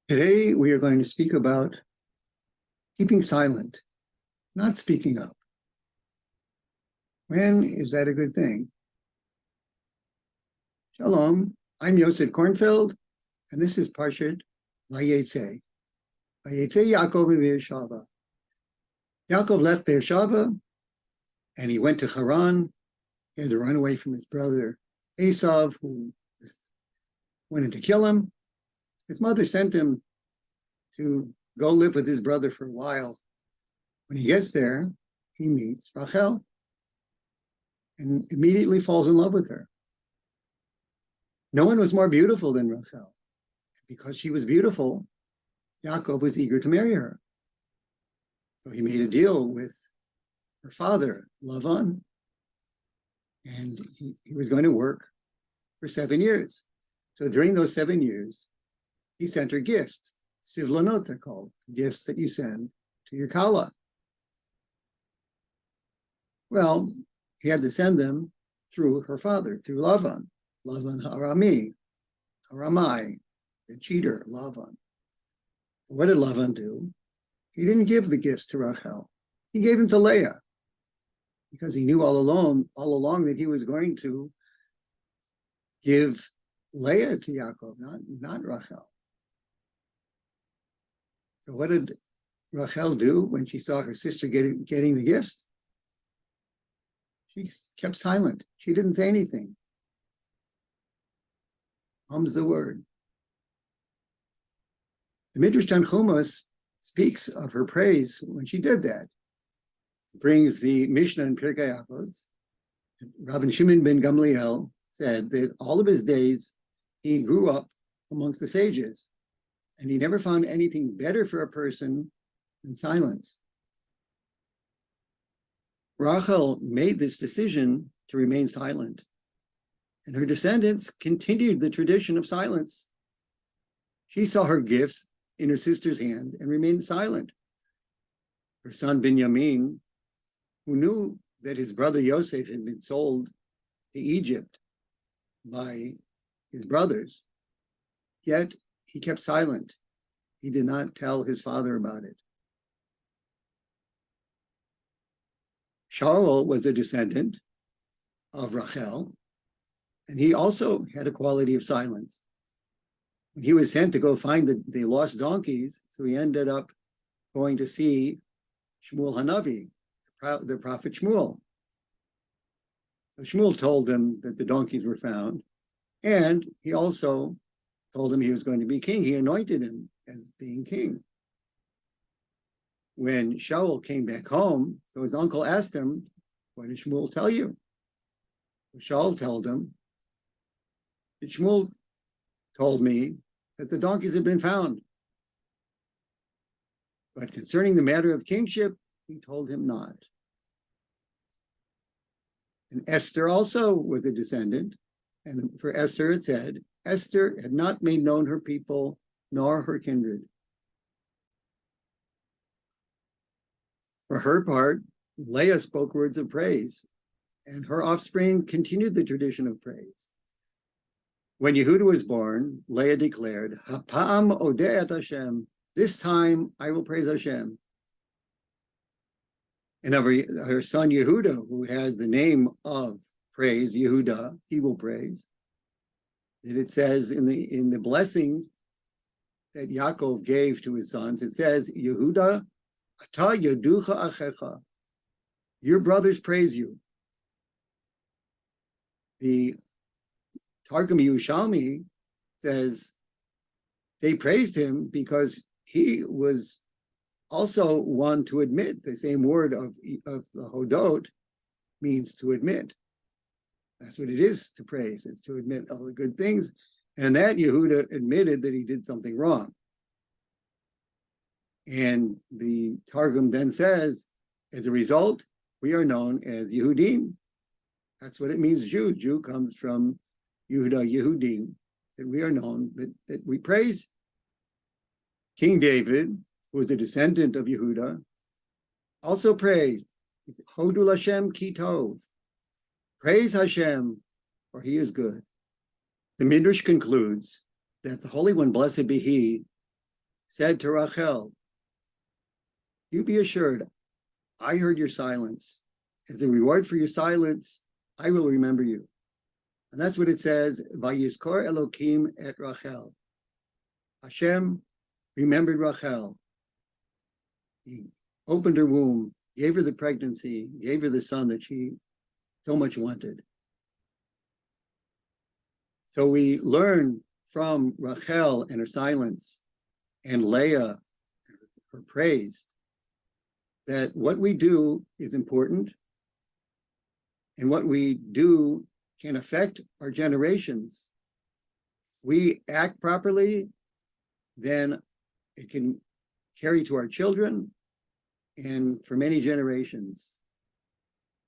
Today, we are going to speak about keeping silent, not speaking up. When is that a good thing? Shalom, I'm Yosef Kornfeld, and this is Parashat Vayetzei. Vayetzei Yaakov Beersheba. Yaakov left Beersheba, and he went to Haran. He had to run away from his brother Esav, who wanted to kill him. His mother sent him to go live with his brother for a while. When he gets there, he meets Rachel and immediately falls in love with her. No one was more beautiful than Rachel. Because she was beautiful, Yaakov was eager to marry her. So he made a deal with her father, Lavan, and he was going to work for 7 years. So during those 7 years, he sent her gifts. Sivlanot, they're called, gifts that you send to your Kala. Well, he had to send them through her father, through Lavan Haramai, the cheater, Lavan. What did Lavan do? He didn't give the gifts to Rachel. He gave them to Leah, because he knew all along that he was going to give Leah to Yaakov, not Rachel. So what did Rachel do when she saw her sister getting the gifts? She kept silent. She didn't say anything. Mum's the word. The Midrash Tanchumas speaks of her praise when she did that. It brings the Mishnah in Pirkei Avos. Rabbi Shimon ben Gamliel said that all of his days he grew up amongst the sages, and he never found anything better for a person than silence. Rachel made this decision to remain silent, and her descendants continued the tradition of silence. She saw her gifts in her sister's hand and remained silent. Her son Binyamin, who knew that his brother Yosef had been sold to Egypt by his brothers, yet he kept silent. He did not tell his father about it. Shaul was a descendant of Rachel, and he also had a quality of silence. When he was sent to go find the lost donkeys, so he ended up going to see Shmuel Hanavi, the prophet Shmuel. So Shmuel told him that the donkeys were found, and he also told him he was going to be king. He anointed him as being king. When Shaul came back home, so his uncle asked him, "What did Shmuel tell you?" Shaul told him that Shmuel told me that the donkeys had been found. But concerning the matter of kingship, he told him not. And Esther also was a descendant. And for Esther, it said, Esther had not made known her people nor her kindred. For her part, Leah spoke words of praise, and her offspring continued the tradition of praise. When Yehuda was born, Leah declared, Hapam odeh et Hashem, this time I will praise Hashem. And of her son Yehuda, who had the name of praise, Yehuda, he will praise. And it says in the blessings that Yaakov gave to his sons, it says, Yehuda, ata yaducha achecha, your brothers praise you. The Targum Yerushalmi says they praised him because he was also one to admit. The same word of the Hodot means to admit. That's what it is to praise. It's to admit all the good things. And that Yehuda admitted that he did something wrong. And the Targum then says, as a result, we are known as Yehudim. That's what it means, Jew. Jew comes from Yehuda, Yehudim, that we are known, that we praise. King David, who was a descendant of Yehuda, also praised. Hodul Hashem ki tov. Praise Hashem, for he is good. The Midrash concludes that the Holy One, blessed be he, said to Rachel, "You be assured, I heard your silence. As a reward for your silence, I will remember you." And that's what it says, Vayizkor Elokim et Rachel. Hashem remembered Rachel. He opened her womb, gave her the pregnancy, gave her the son that she so much wanted. So we learn from Rachel and her silence and Leah, her praise, that what we do is important, and what we do can affect our generations. We act properly, then it can carry to our children and for many generations.